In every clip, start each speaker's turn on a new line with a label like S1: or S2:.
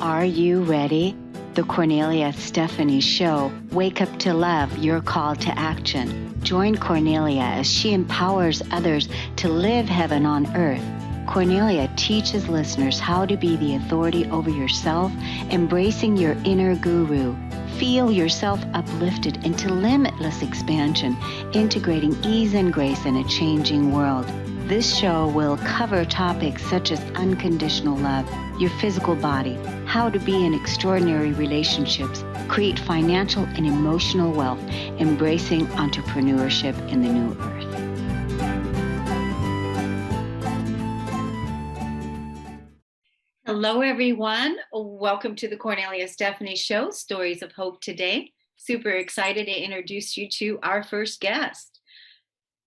S1: Are you ready? The Kornelia Stephanie Show. Wake up to love, your call to action. Join Kornelia as she empowers others to live heaven on earth. Kornelia teaches listeners how to be the authority over yourself, embracing your inner guru. Feel yourself uplifted into limitless expansion, integrating ease and grace in a changing world. This show will cover topics such as unconditional love, your physical body, how to be in extraordinary relationships, create financial and emotional wealth, embracing entrepreneurship in the new earth. Hello, everyone. Welcome to the Kornelia Stephanie Show, Stories of Hope today. Super excited to introduce you to our first guest.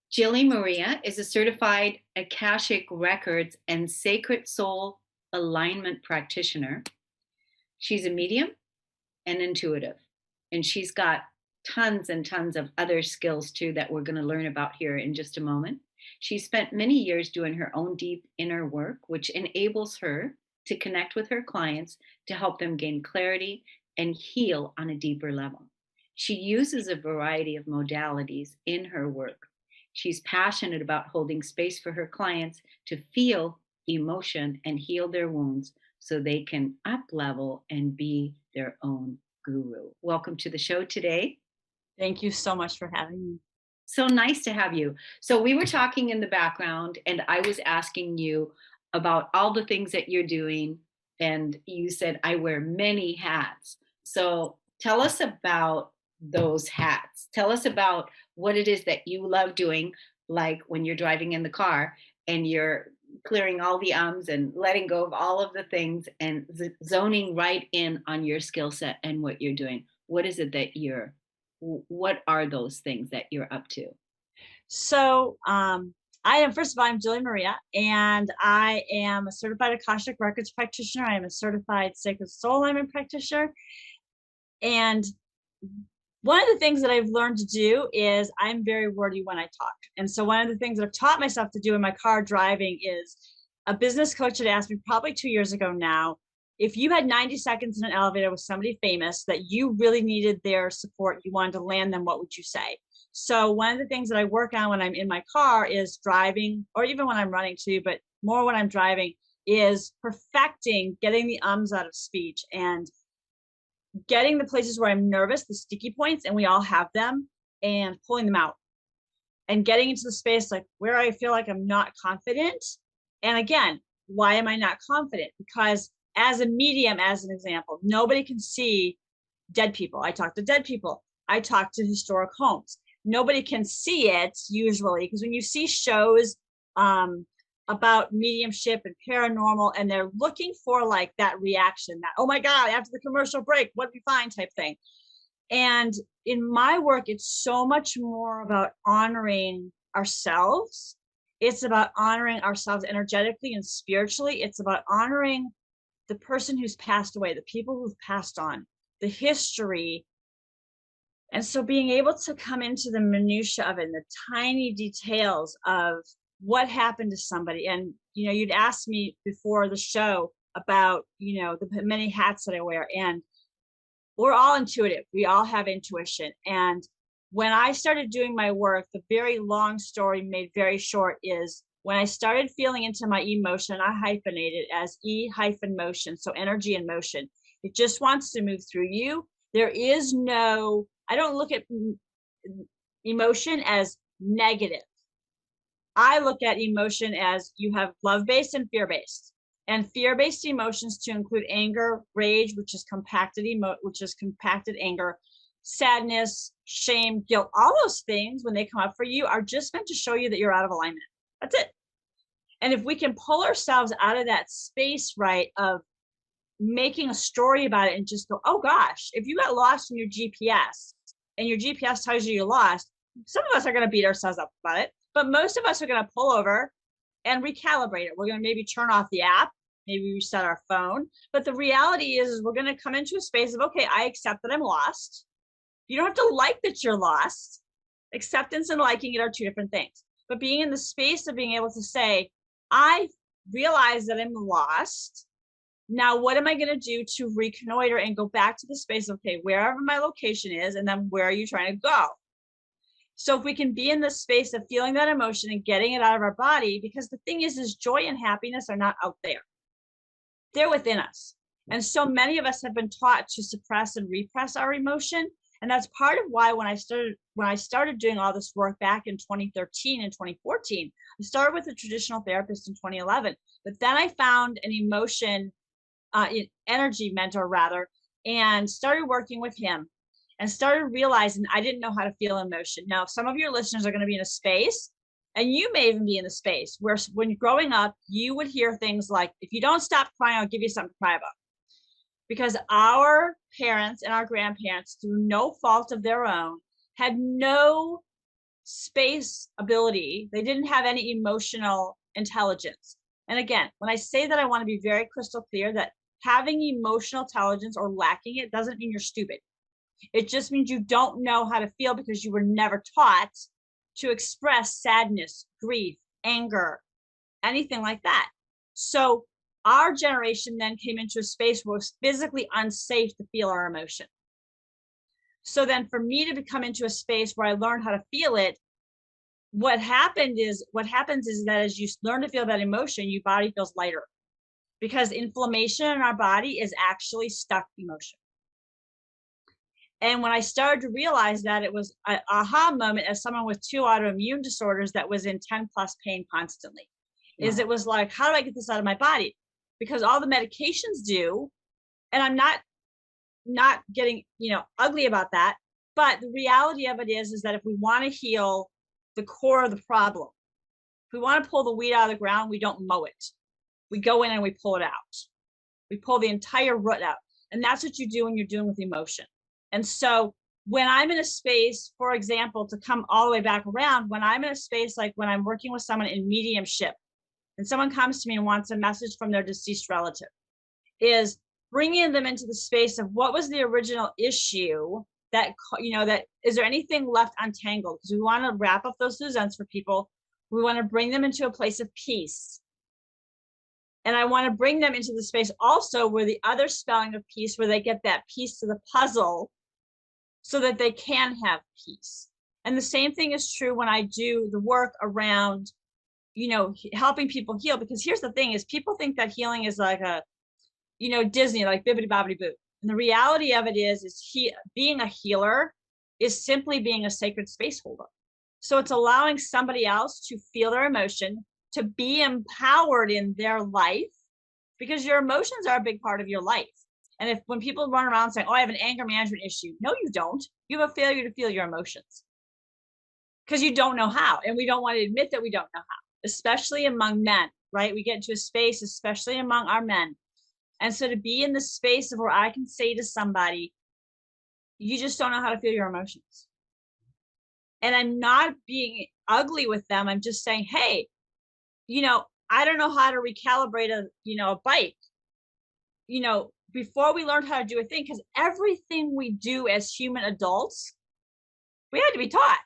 S1: Jillie Maria is a certified Akashic Records and Sacred Soul Alignment practitioner. She's a medium and intuitive, and she's got tons and tons of other skills too that we're going to learn about here in just a moment. She spent many years doing her own deep inner work, which enables her to connect with her clients to help them gain clarity and heal on a deeper level. She uses a variety of modalities in her work. She's passionate about holding space for her clients to feel emotion and heal their wounds so they can up-level and be their own guru. Welcome to the show today.
S2: Thank you so much for having me.
S1: So nice to have you. So we were talking in the background and I was asking you about all the things that you're doing. And you said, I wear many hats. So tell us about those hats. Tell us about what it is that you love doing, like when you're driving in the car and you're clearing all the ums and letting go of all of the things and zoning right in on your skill set and what you're doing. What is it that what are those things that you're up to?
S2: So I'm Jillie Maria, and I am a certified Akashic Records practitioner. I am a certified Sacred Soul Alignment practitioner. And one of the things that I've learned to do is I'm very wordy when I talk. And so one of the things that I've taught myself to do in my car driving is a business coach had asked me probably 2 years ago now, if you had 90 seconds in an elevator with somebody famous that you really needed their support, you wanted to land them, what would you say? So one of the things that I work on when I'm in my car is driving, or even when I'm running too, but more when I'm driving, is perfecting getting the ums out of speech and getting the places where I'm nervous, the sticky points, and we all have them, and pulling them out and getting into the space like where I feel like I'm not confident. And again, why am I not confident? Because as a medium, as an example, nobody can see dead people. I talk to dead people. I talk to historic homes. Nobody can see it usually, because when you see shows about mediumship and paranormal, and they're looking for like that reaction, that, oh my God, after the commercial break, what did we find type thing. And in my work, it's so much more about honoring ourselves. It's about honoring ourselves energetically and spiritually. It's about honoring the person who's passed away, the people who've passed on, the history. And so being able to come into the minutia of it, and the tiny details of what happened to somebody. And, you'd asked me before the show about, the many hats that I wear, and we're all intuitive. We all have intuition. And when I started doing my work, the very long story made very short is when I started feeling into my emotion, I hyphenate it as E-motion. So energy and motion. It just wants to move through you. There is no, I don't look at emotion as negative. I look at emotion as you have love-based and fear-based. And fear-based emotions to include anger, rage, which is compacted anger, sadness, shame, guilt. All those things, when they come up for you, are just meant to show you that you're out of alignment. That's it. And if we can pull ourselves out of that space, right, of making a story about it and just go, oh gosh, if you got lost in your GPS and your GPS tells you you're lost, some of us are going to beat ourselves up about it, but most of us are going to pull over and recalibrate it. We're going to maybe turn off the app, maybe reset our phone. But the reality is we're going to come into a space of, okay, I accept that I'm lost. You don't have to like that you're lost. Acceptance and liking it are two different things. But being in the space of being able to say, I realize that I'm lost. Now, what am I going to do to reconnoiter and go back to the space? Okay, wherever my location is, and then where are you trying to go? So if we can be in the space of feeling that emotion and getting it out of our body, because the thing is joy and happiness are not out there. They're within us. And so many of us have been taught to suppress and repress our emotion. And that's part of why when I started doing all this work back in 2013 and 2014, I started with a traditional therapist in 2011. But then I found an energy mentor rather, and started working with him and started realizing I didn't know how to feel emotion. Now, some of your listeners are going to be in a space, and you may even be in the space where when growing up, you would hear things like, if you don't stop crying, I'll give you something to cry about. Because our parents and our grandparents, through no fault of their own, had no space ability. They didn't have any emotional intelligence. And again, when I say that, I want to be very crystal clear that having emotional intelligence or lacking it doesn't mean you're stupid. It just means you don't know how to feel because you were never taught to express sadness, grief, anger, anything like that. So our generation then came into a space where it was physically unsafe to feel our emotion. So then for me to come into a space where I learned how to feel it, what happens is that as you learn to feel that emotion, your body feels lighter, because inflammation in our body is actually stuck emotion. And when I started to realize that, it was an aha moment as someone with 2 autoimmune disorders that was in 10 plus pain constantly. Is it was like, how do I get this out of my body? Because all the medications do, and I'm not getting, ugly about that. But the reality of it is that if we want to heal the core of the problem, if we want to pull the weed out of the ground, we don't mow it. We go in and we pull it out. We pull the entire root out. And that's what you do when you're dealing with emotion. And so when I'm in a space, for example, to come all the way back around, when I'm in a space like when I'm working with someone in mediumship, and someone comes to me and wants a message from their deceased relative, is bringing them into the space of what was the original issue that is there anything left untangled? Because we want to wrap up those loose ends for people. We want to bring them into a place of peace. And I want to bring them into the space also where the other spelling of peace, where they get that piece to the puzzle so that they can have peace. And the same thing is true when I do the work around, helping people heal. Because here's the thing is people think that healing is like a, Disney, like bibbidi bobbidi boo. And the reality of it is being a healer is simply being a sacred space holder. So it's allowing somebody else to feel their emotion, to be empowered in their life, because your emotions are a big part of your life. And when people run around saying, oh, I have an anger management issue. No, you don't. You have a failure to feel your emotions because you don't know how. And we don't want to admit that we don't know how, especially among men, right? We get into a space, especially among our men. And so to be in the space of where I can say to somebody, you just don't know how to feel your emotions. And I'm not being ugly with them. I'm just saying, hey, I don't know how to recalibrate a bike, before we learned how to do a thing, because everything we do as human adults, we had to be taught.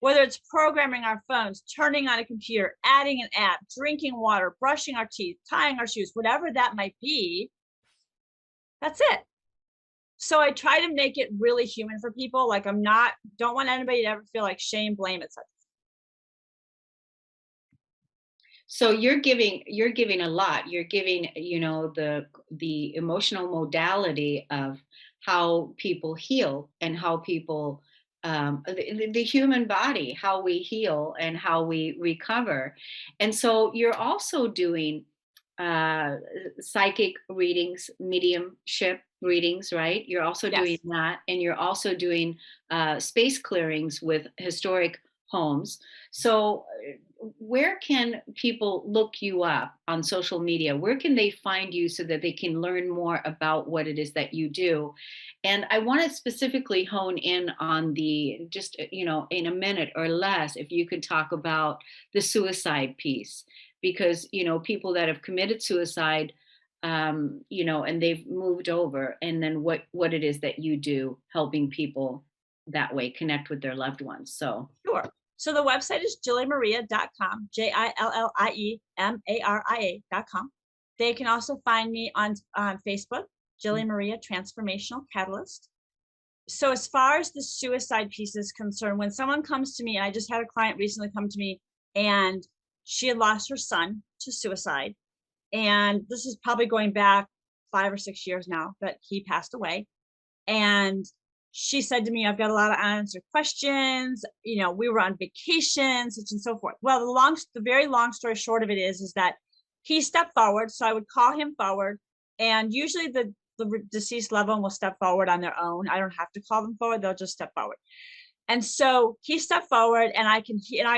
S2: Whether it's programming our phones, turning on a computer, adding an app, drinking water, brushing our teeth, tying our shoes, whatever that might be, that's it. So I try to make it really human for people. Like don't want anybody to ever feel like shame, blame, etc.
S1: So you're giving a lot. You're giving, the emotional modality of how people heal and how people the human body, how we heal and how we recover. And so you're also doing uh psychic readings, mediumship readings, right? You're also doing
S2: Yes.
S1: that, and you're also doing space clearings with historic homes. So where can people look you up on social media? Where can they find you so that they can learn more about what it is that you do? And I want to specifically hone in on in a minute or less, if you could talk about the suicide piece, because, people that have committed suicide, and they've moved over, and then what it is that you do helping people that way connect with their loved ones. So
S2: Sure. So the website is jilliemaria.com, JILLIEMARIA.com. They can also find me on Facebook,
S1: Mm.
S2: Jillie Maria Transformational Catalyst. So as far as the suicide piece is concerned, when someone comes to me, and I just had a client recently come to me, and she had lost her son to suicide. And this is probably going back 5 or 6 years now that he passed away. And she said to me, I've got a lot of unanswered questions. We were on vacation, such and so forth. Well, the very long story short of it is that he stepped forward. So I would call him forward. And usually the deceased loved one will step forward on their own. I don't have to call them forward. They'll just step forward. And so he stepped forward, and I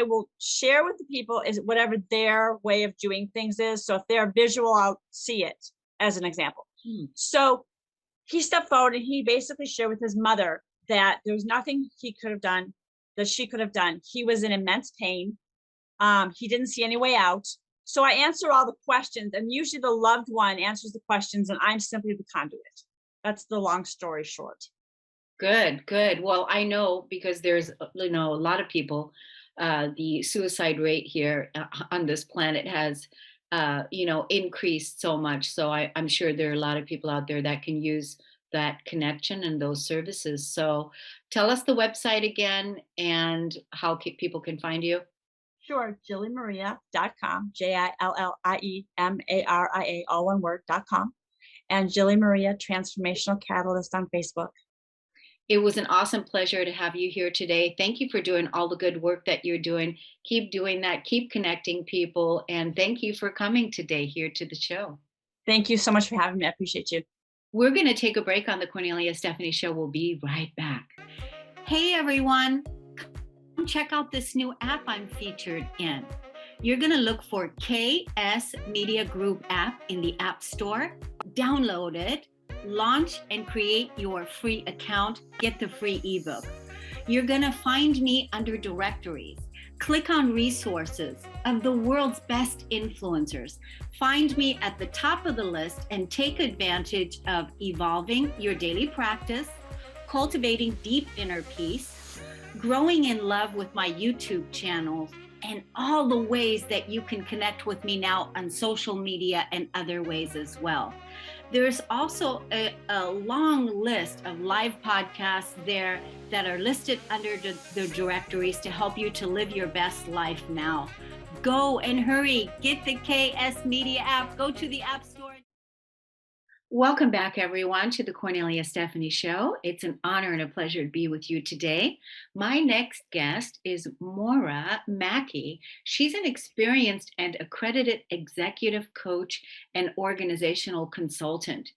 S2: will share with the people is whatever their way of doing things is. So if they're visual, I'll see it as an example. So he stepped forward, and he basically shared with his mother that there was nothing he could have done, that she could have done. He was in immense pain. He didn't see any way out. So I answer all the questions, and usually the loved one answers the questions, and I'm simply the conduit. That's the long story short.
S1: Good, good. Well, I know because there's, a lot of people, the suicide rate here on this planet has, increased so much. So I'm sure there are a lot of people out there that can use that connection and those services. So tell us the website again and how people can find you.
S2: Sure, JillieMaria.com, JILLIEMARIA, all one word.com, and Jillie Maria Transformational Catalyst on Facebook.
S1: It was an awesome pleasure to have you here today. Thank you for doing all the good work that you're doing. Keep doing that, keep connecting people, and thank you for coming today here to the show.
S2: Thank you so much for having me. I appreciate you.
S1: We're going to take a break on the Kornelia Stephanie Show. We'll be right back. Hey, everyone. Come check out this new app I'm featured in. You're going to look for KS Media Group app in the App Store. Download it, launch and create your free account, get the free ebook. You're going to find me under directories. Click on resources of the world's best influencers. Find me at the top of the list and take advantage of evolving your daily practice, cultivating deep inner peace, growing in love with my YouTube channels, and all the ways that you can connect with me now on social media and other ways as well. There's also a long list of live podcasts there that are listed under the directories to help you to live your best life now. Go and hurry, get the KS Media app, go to the App Store. Welcome back, everyone, to the Kornelia Stephanie Show. It's an honor and a pleasure to be with you today. My next guest is Moyra Mackie. She's an experienced and accredited executive coach and organizational consultant,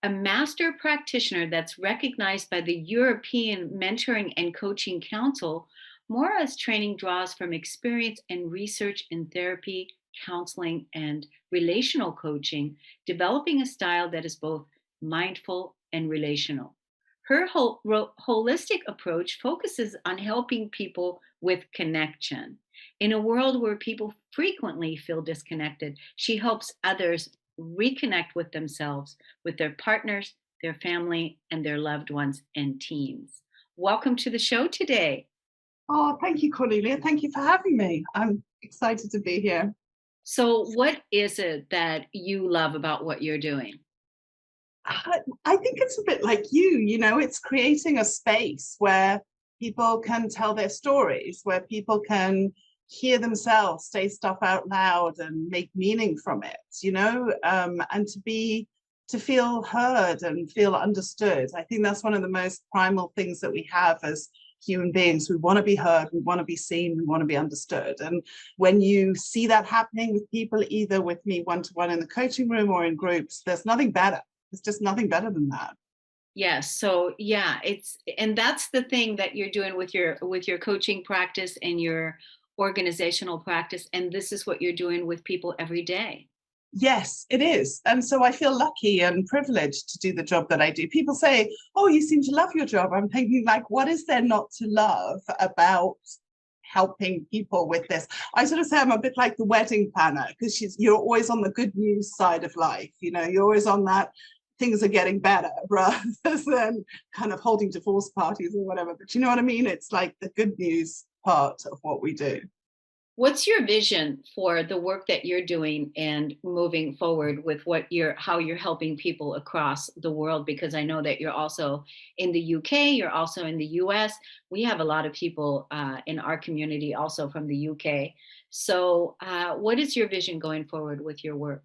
S1: a master practitioner that's recognized by the European Mentoring and Coaching Council. Moyra's training draws from experience and research in therapy, counseling, and relational coaching, developing a style that is both mindful and relational. Her holistic approach focuses on helping people with connection. In a world where people frequently feel disconnected, she helps others reconnect with themselves, with their partners, their family, and their loved ones and teams. Welcome to the show today.
S3: Oh, thank you, Cornelia. Thank you for having me. I'm excited to be here.
S1: So, what is it that you love about what you're doing?
S3: I think it's a bit like it's creating a space where people can tell their stories, where people can hear themselves say stuff out loud and make meaning from it, and to feel heard and feel understood. I think that's one of the most primal things that we have as human beings. We want to be heard, we want to be seen, we want to be understood. And when you see that happening with people, either with me one-to-one in the coaching room or in groups, there's nothing better. There's just nothing better than that.
S1: Yes. So yeah, and that's the thing that you're doing with your coaching practice and your organizational practice. And this is what you're doing with people every day.
S3: Yes, it is. And so I feel lucky and privileged to do the job that I do. People say, oh, you seem to love your job. I'm thinking, like, what is there not to love about helping people with this? I sort of say I'm a bit like the wedding planner, because you're always on the good news side of life. You're always on that things are getting better rather than kind of holding divorce parties or whatever. But you know what I mean? It's like the good news part of what we do.
S1: What's your vision for the work that you're doing and moving forward with how you're helping people across the world? Because I know that you're also in the UK, you're also in the US. We have a lot of people in our community also from the UK. So, what is your vision going forward with your work?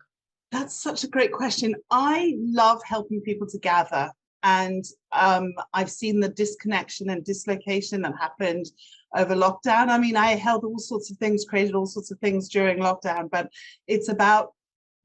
S3: That's such a great question. I love helping people to gather. And I've seen the disconnection and dislocation that happened over lockdown. I mean, I held all sorts of things, created all sorts of things during lockdown, but it's about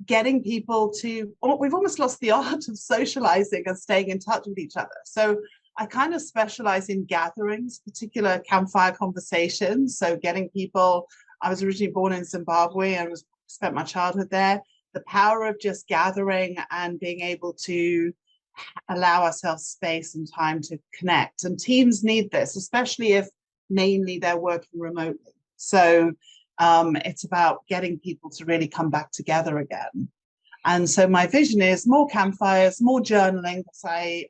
S3: getting people to, we've almost lost the art of socializing and staying in touch with each other. So I kind of specialize in gatherings, particular campfire conversations. So getting people, I was originally born in Zimbabwe and spent my childhood there. The power of just gathering and being able to allow ourselves space and time to connect. And teams need this, especially if mainly they're working remotely. So it's about getting people to really come back together again. And so my vision is more campfires, more journaling. I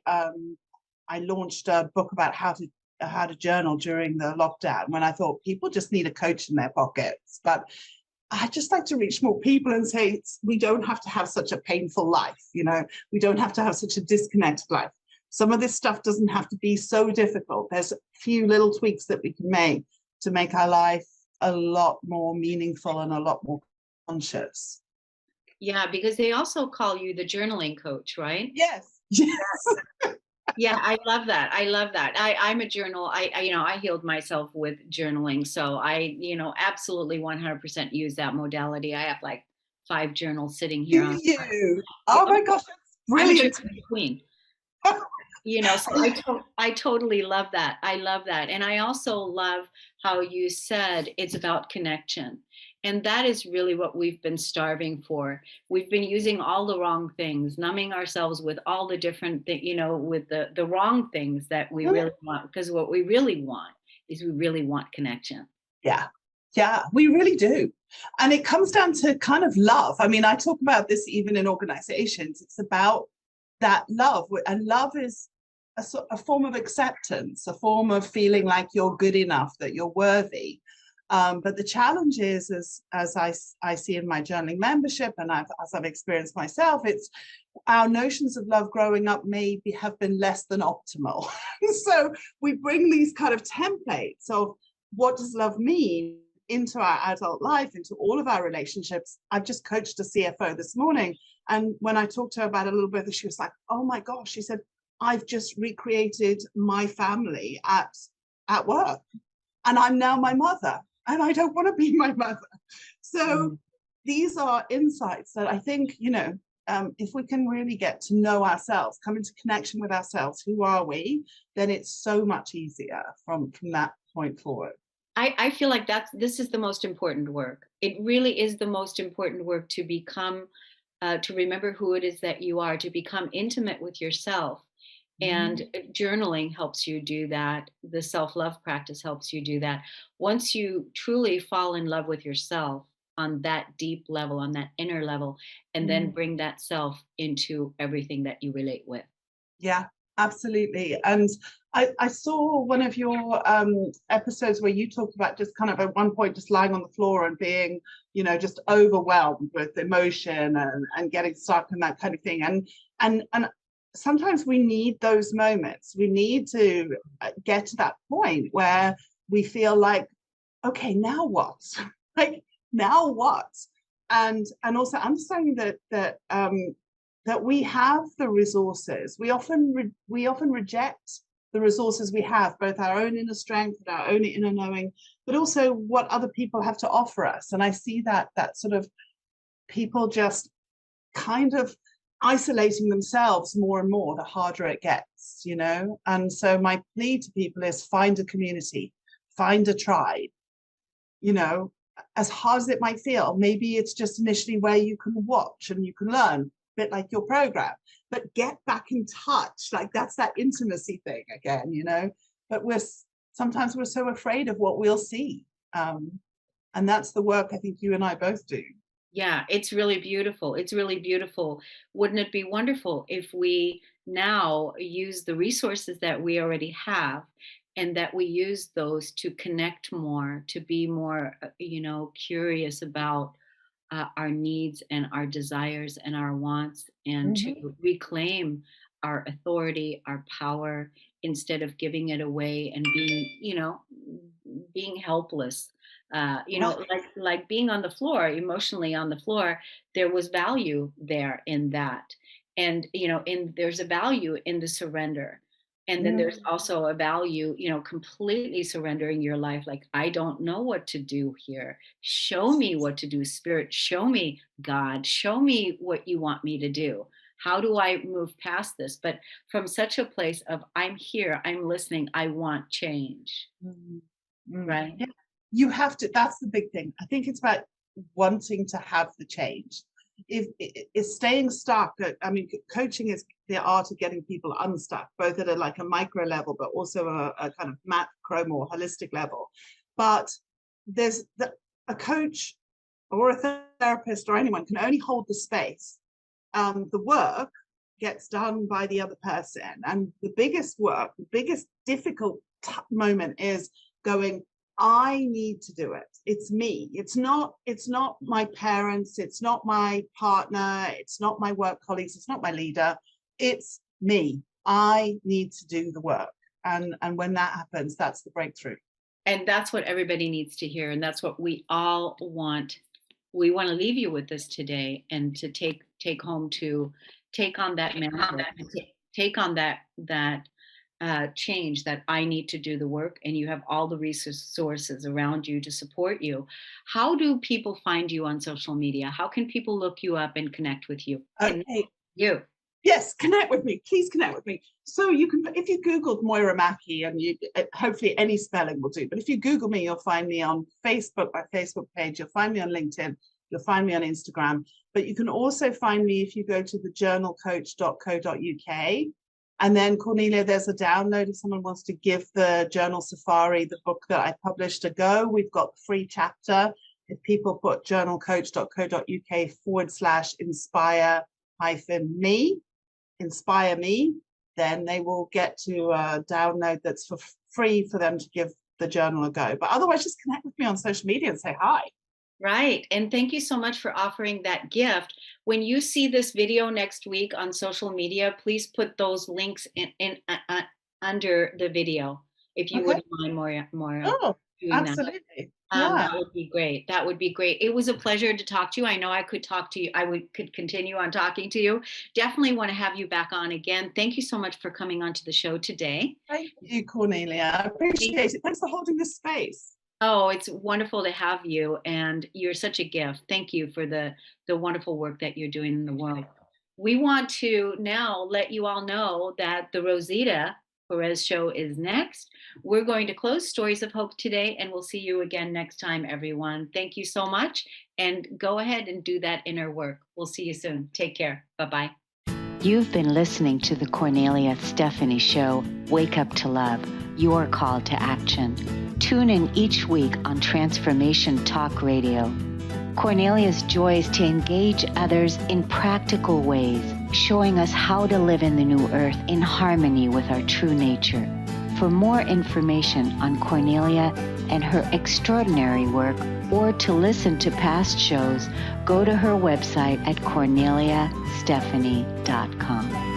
S3: launched a book about how to journal during the lockdown when I thought people just need a coach in their pockets. But I just like to reach more people and say we don't have to have such a painful life, we don't have to have such a disconnected life. Some of this stuff doesn't have to be so difficult. There's a few little tweaks that we can make to make our life a lot more meaningful and a lot more conscious.
S1: Yeah, because they also call you the journaling coach, right?
S3: Yes. Yes.
S1: Yeah, I love that. I love that. I'm a journal. I healed myself with journaling. So absolutely 100% use that modality. I have like 5 journals sitting here
S3: Do
S1: on.
S3: you? Oh my gosh, that's
S1: I'm a
S3: brilliant.
S1: journaling queen. So I totally love that. I love that. And I also love how you said it's about connection. And that is really what we've been starving for. We've been using all the wrong things, numbing ourselves with all the different with the wrong things that we really want. Because what we really want is we really want connection.
S3: Yeah. Yeah, we really do. And it comes down to kind of love. I mean, I talk about this even in organizations. It's about that love. And love is a form of acceptance, a form of feeling like you're good enough, that you're worthy. But the challenge is, as I see in my journaling membership and as I've experienced myself, it's our notions of love growing up have been less than optimal. So we bring these kind of templates of what does love mean into our adult life, into all of our relationships. I've just coached a CFO this morning. And when I talked to her about it a little bit, she was like, oh my gosh, she said, I've just recreated my family at work. And I'm now my mother. And I don't want to be my mother. So these are insights that I think, if we can really get to know ourselves, come into connection with ourselves, who are we, then it's so much easier from that point forward.
S1: I feel like this is the most important work. It really is the most important work to become, to remember who it is that you are, to become intimate with yourself. And journaling helps you do that. The self-love practice helps you do that. Once you truly fall in love with yourself on that deep level, on that inner level, and then bring that self into everything that you relate with.
S3: Yeah, absolutely. And I saw one of your episodes where you talked about just kind of at one point just lying on the floor and being, just overwhelmed with emotion and getting stuck and that kind of thing. And sometimes we need those moments. We need to get to that point where we feel like, okay, now what? Like, now what? And also understanding that we have the resources. We often reject the resources we have, both our own inner strength and our own inner knowing, but also what other people have to offer us. And I see that sort of people just kind of isolating themselves more and more the harder it gets, And so my plea to people is find a community, find a tribe, as hard as it might feel. Maybe it's just initially where you can watch and you can learn, a bit like your program, but get back in touch. Like that's that intimacy thing again, but sometimes we're so afraid of what we'll see. And that's the work I think you and I both do.
S1: Yeah, it's really beautiful. It's really beautiful. Wouldn't it be wonderful if we now use the resources that we already have and that we use those to connect more, to be more, curious about our needs and our desires and our wants, and to
S2: Mhm.
S1: reclaim our authority, our power, instead of giving it away and being, being helpless.
S3: Right.
S1: Like being on the floor, emotionally on the floor, there was value there in that. And, there's a value in the surrender. And then there's
S2: Mm.
S1: also a value, completely surrendering your life. Like, I don't know what to do here. Show me what to do, Spirit. Show me, God. Show me what you want me to do. How do I move past this? But from such a place of, I'm here, I'm listening, I want change,
S2: Mm. Mm.
S1: right?
S3: Yeah. You have to, that's the big thing. I think it's about wanting to have the change. If staying stuck, I mean, coaching is the art of getting people unstuck, both at a micro level, but also a kind of macro, more holistic level. But there's a coach or a therapist or anyone can only hold the space. The work gets done by the other person, and the biggest work, the biggest difficult moment is going, I need to do it. It's me. It's not my parents, it's not my partner, it's not my work colleagues, it's not my leader. It's me. I need to do the work. And when that happens, that's the breakthrough.
S1: And that's what everybody needs to hear. And that's what we all want. We want to leave you with this today, and to take home, to take on that mantle, and take on that change, that I need to do the work, and you have all the resources around you to support you. How do people find you on social media? How can people look you up and connect with you? Connect
S3: Okay.
S1: you.
S3: Yes, connect with me. Please connect with me. So you can, if you Googled Moyra Mackie, and you hopefully any spelling will do, but if you Google me, you'll find me on Facebook, my Facebook page. You'll find me on LinkedIn. You'll find me on Instagram. But you can also find me if you go to thejournalcoach.co.uk. And then, Kornelia, there's a download if someone wants to give the Journal Safari, the book that I published, a go. We've got the free chapter. If people put journalcoach.co.uk/inspire me, then they will get to a download that's for free for them to give the journal a go. But otherwise, just connect with me on social media and say hi.
S1: Right. And thank you so much for offering that gift. When you see this video next week on social media, please put those links in under the video, if you
S3: Okay.
S1: wouldn't mind, Moira,
S3: Oh,
S1: doing that.
S3: absolutely. Yeah.
S1: That would be great. That would be great. It was a pleasure to talk to you. I know I could talk to you. Could continue on talking to you. Definitely want to have you back on again. Thank you so much for coming onto the show today.
S3: Thank you, Kornelia. I appreciate it. Thanks for holding this space.
S1: Oh, it's wonderful to have you, and you're such a gift. Thank you for the wonderful work that you're doing in the world. We want to now let you all know that the Rosita Perez show is next. We're going to close Stories of Hope today, and we'll see you again next time, everyone. Thank you so much, and go ahead and do that inner work. We'll see you soon. Take care. Bye-bye.
S4: You've been listening to the Kornelia Stephanie Show, Wake Up to Love, your call to action. Tune in each week on Transformation Talk Radio. Kornelia's joy is to engage others in practical ways, showing us how to live in the new earth in harmony with our true nature. For more information on Kornelia and her extraordinary work, or to listen to past shows, go to her website at korneliastephanie.com.